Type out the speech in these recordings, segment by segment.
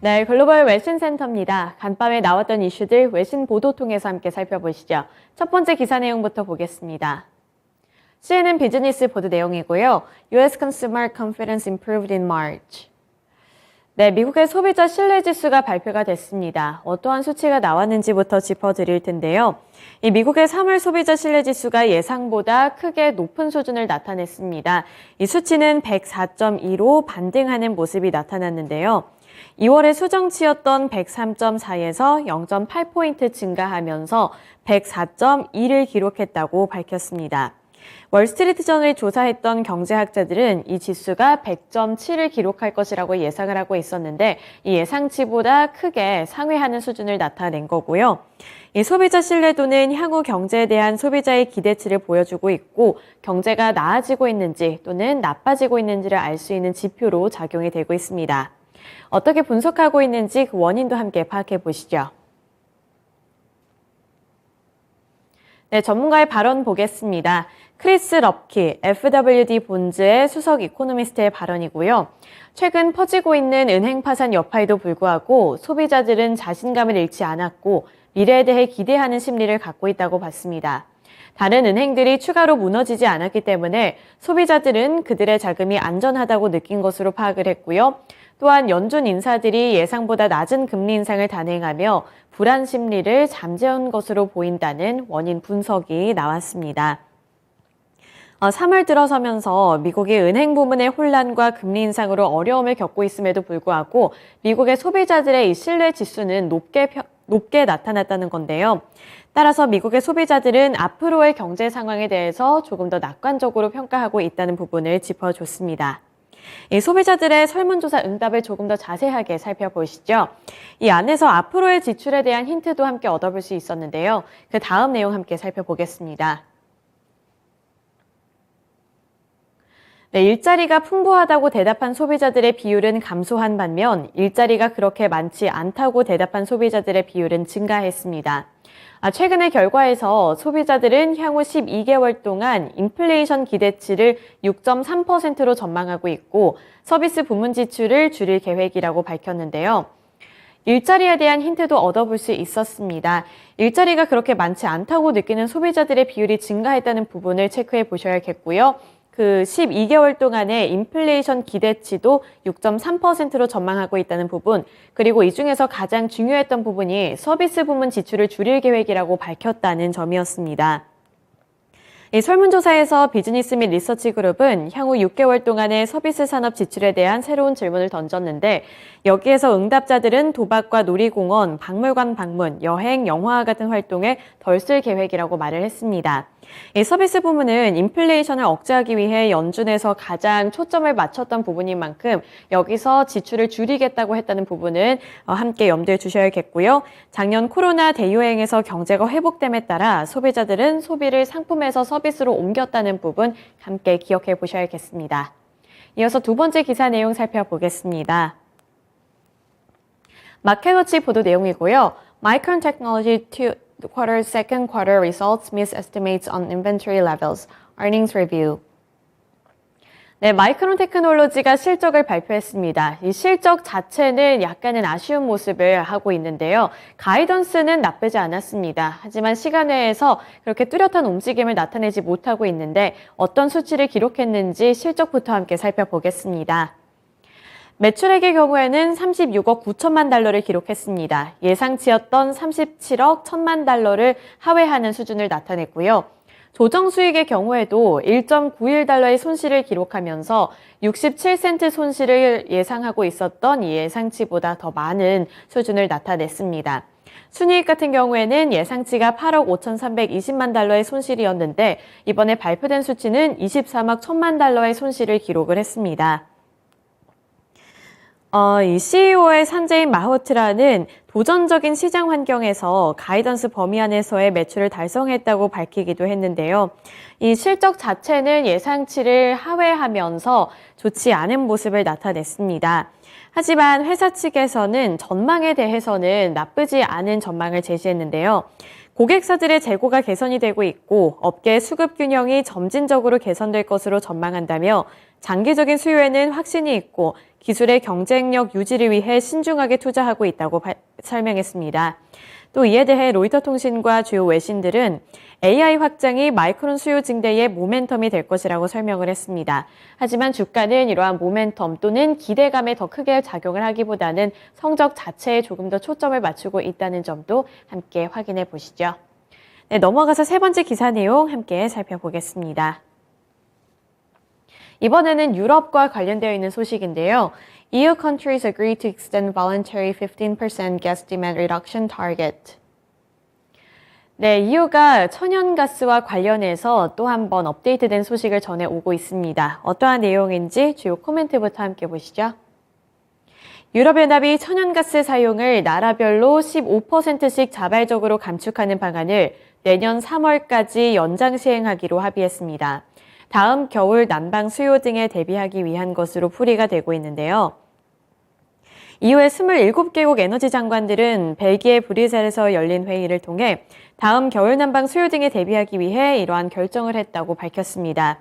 네, 글로벌 외신 센터입니다. 간밤에 나왔던 이슈들 외신 보도 통해서 함께 살펴보시죠. 첫 번째 기사 내용부터 보겠습니다. CNN 비즈니스 보도 내용이고요. US Consumer Confidence Improved in March. 네, 미국의 소비자 신뢰지수가 발표가 됐습니다. 어떠한 수치가 나왔는지부터 짚어드릴 텐데요. 이 미국의 3월 소비자 신뢰지수가 예상보다 크게 높은 수준을 나타냈습니다. 이 수치는 104.2로 반등하는 모습이 나타났는데요. 2월에 수정치였던 103.4에서 0.8포인트 증가하면서 104.2를 기록했다고 밝혔습니다. 월스트리트저널이 조사했던 경제학자들은 이 지수가 100.7을 기록할 것이라고 예상을 하고 있었는데 이 예상치보다 크게 상회하는 수준을 나타낸 거고요. 이 소비자 신뢰도는 향후 경제에 대한 소비자의 기대치를 보여주고 있고 경제가 나아지고 있는지 또는 나빠지고 있는지를 알 수 있는 지표로 작용이 되고 있습니다. 어떻게 분석하고 있는지 그 원인도 함께 파악해 보시죠. 네, 전문가의 발언 보겠습니다. 크리스 럽키, FWD 본즈의 수석 이코노미스트의 발언이고요. 최근 퍼지고 있는 은행 파산 여파에도 불구하고 소비자들은 자신감을 잃지 않았고 미래에 대해 기대하는 심리를 갖고 있다고 봤습니다. 다른 은행들이 추가로 무너지지 않았기 때문에 소비자들은 그들의 자금이 안전하다고 느낀 것으로 파악을 했고요. 또한 연준 인사들이 예상보다 낮은 금리 인상을 단행하며 불안 심리를 잠재운 것으로 보인다는 원인 분석이 나왔습니다. 3월 들어서면서 미국이 은행 부문의 혼란과 금리 인상으로 어려움을 겪고 있음에도 불구하고 미국의 소비자들의 이 신뢰 지수는 높게 나타났다는 건데요. 따라서 미국의 소비자들은 앞으로의 경제 상황에 대해서 조금 더 낙관적으로 평가하고 있다는 부분을 짚어줬습니다. 이 소비자들의 설문조사 응답을 조금 더 자세하게 살펴보시죠. 이 안에서 앞으로의 지출에 대한 힌트도 함께 얻어볼 수 있었는데요. 그 다음 내용 함께 살펴보겠습니다. 네, 일자리가 풍부하다고 대답한 소비자들의 비율은 감소한 반면 일자리가 그렇게 많지 않다고 대답한 소비자들의 비율은 증가했습니다. 최근의 결과에서 소비자들은 향후 12개월 동안 인플레이션 기대치를 6.3%로 전망하고 있고 서비스 부문 지출을 줄일 계획이라고 밝혔는데요. 일자리에 대한 힌트도 얻어볼 수 있었습니다. 일자리가 그렇게 많지 않다고 느끼는 소비자들의 비율이 증가했다는 부분을 체크해 보셔야겠고요. 그 12개월 동안의 인플레이션 기대치도 6.3%로 전망하고 있다는 부분, 그리고 이 중에서 가장 중요했던 부분이 서비스 부문 지출을 줄일 계획이라고 밝혔다는 점이었습니다. 이 설문조사에서 비즈니스 및 리서치 그룹은 향후 6개월 동안의 서비스 산업 지출에 대한 새로운 질문을 던졌는데 여기에서 응답자들은 도박과 놀이공원, 박물관 방문, 여행, 영화 같은 활동에 덜 쓸 계획이라고 말을 했습니다. 이 서비스 부문은 인플레이션을 억제하기 위해 연준에서 가장 초점을 맞췄던 부분인 만큼 여기서 지출을 줄이겠다고 했다는 부분은 함께 염두에 주셔야겠고요. 작년 코로나 대유행에서 경제가 회복됨에 따라 소비자들은 소비를 상품에서 서비스로 옮겼다는 부분 함께 기억해 보셔야겠습니다. 이어서 두 번째 기사 내용 살펴보겠습니다. 마켓워치 보도 내용이고요. 마이크론 테크놀로지 second quarter results miss estimates on inventory levels. Earnings review. 네, 마이크론 테크놀로지가 실적을 발표했습니다. 이 실적 자체는 약간은 아쉬운 모습을 하고 있는데요. 가이던스는 나쁘지 않았습니다. 하지만 시간 외에서 그렇게 뚜렷한 움직임을 나타내지 못하고 있는데 어떤 수치를 기록했는지 실적부터 함께 살펴보겠습니다. 매출액의 경우에는 36억 9천만 달러를 기록했습니다. 예상치였던 37억 1천만 달러를 하회하는 수준을 나타냈고요. 조정 수익의 경우에도 1.91달러의 손실을 기록하면서 67센트 손실을 예상하고 있었던 이 예상치보다 더 많은 수준을 나타냈습니다. 순이익 같은 경우에는 예상치가 8억 5,320만 달러의 손실이었는데 이번에 발표된 수치는 23억 1천만 달러의 손실을 기록을 했습니다. 이 CEO의 산제인 마호트라는 도전적인 시장 환경에서 가이던스 범위 안에서의 매출을 달성했다고 밝히기도 했는데요. 이 실적 자체는 예상치를 하회하면서 좋지 않은 모습을 나타냈습니다. 하지만 회사 측에서는 전망에 대해서는 나쁘지 않은 전망을 제시했는데요. 고객사들의 재고가 개선이 되고 있고 업계 수급 균형이 점진적으로 개선될 것으로 전망한다며 장기적인 수요에는 확신이 있고 기술의 경쟁력 유지를 위해 신중하게 투자하고 있다고 설명했습니다. 또 이에 대해 로이터 통신과 주요 외신들은 AI 확장이 마이크론 수요 증대의 모멘텀이 될 것이라고 설명을 했습니다. 하지만 주가는 이러한 모멘텀 또는 기대감에 더 크게 작용을 하기보다는 성적 자체에 조금 더 초점을 맞추고 있다는 점도 함께 확인해 보시죠. 네, 넘어가서 세 번째 기사 내용 함께 살펴보겠습니다. 이번에는 유럽과 관련되어 있는 소식인데요. EU countries agree to extend voluntary 15% gas demand reduction target. 네, EU가 천연가스와 관련해서 또 한 번 업데이트된 소식을 전해오고 있습니다. 어떠한 내용인지 주요 코멘트부터 함께 보시죠. 유럽연합이 천연가스 사용을 나라별로 15%씩 자발적으로 감축하는 방안을 내년 3월까지 연장 시행하기로 합의했습니다. 다음 겨울 난방 수요 등에 대비하기 위한 것으로 풀이가 되고 있는데요. 이후에 27개국 에너지 장관들은 벨기에 브뤼셀에서 열린 회의를 통해 다음 겨울 난방 수요 등에 대비하기 위해 이러한 결정을 했다고 밝혔습니다.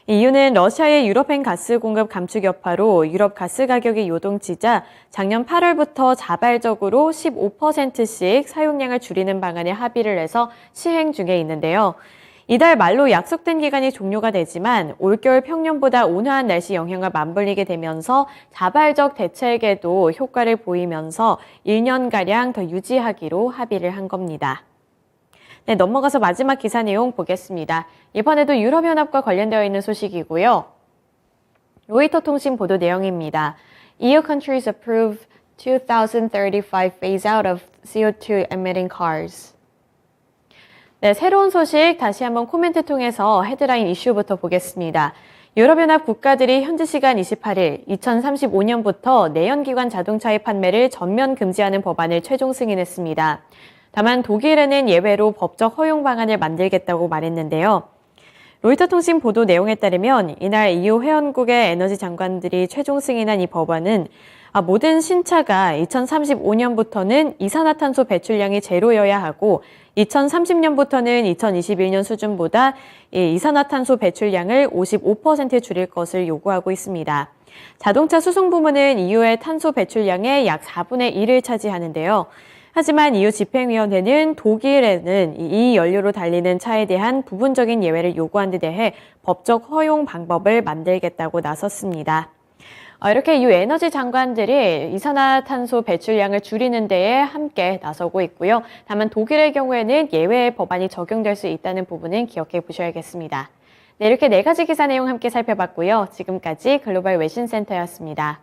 이유는 러시아의 유럽행 가스 공급 감축 여파로 유럽 가스 가격이 요동치자 작년 8월부터 자발적으로 15%씩 사용량을 줄이는 방안에 합의를 해서 시행 중에 있는데요. 이달 말로 약속된 기간이 종료가 되지만 올겨울 평년보다 온화한 날씨 영향과 맞물리게 되면서 자발적 대책에도 효과를 보이면서 1년가량 더 유지하기로 합의를 한 겁니다. 네, 넘어가서 마지막 기사 내용 보겠습니다. 이번에도 유럽연합과 관련되어 있는 소식이고요. 로이터 통신 보도 내용입니다. EU countries approve 2035 phase out of CO2 emitting cars. 네, 새로운 소식 다시 한번 코멘트 통해서 헤드라인 이슈부터 보겠습니다. 유럽연합 국가들이 현지 시간 28일 2035년부터 내연기관 자동차의 판매를 전면 금지하는 법안을 최종 승인했습니다. 다만 독일에는 예외로 법적 허용 방안을 만들겠다고 말했는데요. 로이터 통신 보도 내용에 따르면 이날 EU 회원국의 에너지 장관들이 최종 승인한 이 법안은 모든 신차가 2035년부터는 이산화탄소 배출량이 제로여야 하고 2030년부터는 2021년 수준보다 이산화탄소 배출량을 55% 줄일 것을 요구하고 있습니다. 자동차 수송 부문은 EU의 탄소 배출량의 약 4분의 1을 차지하는데요. 하지만 EU 집행위원회는 독일에는 이 연료로 달리는 차에 대한 부분적인 예외를 요구한 데 대해 법적 허용 방법을 만들겠다고 나섰습니다. 이렇게 EU 에너지 장관들이 이산화탄소 배출량을 줄이는 데에 함께 나서고 있고요. 다만 독일의 경우에는 예외 법안이 적용될 수 있다는 부분은 기억해 보셔야겠습니다. 네, 이렇게 네 가지 기사 내용 함께 살펴봤고요. 지금까지 글로벌 외신센터였습니다.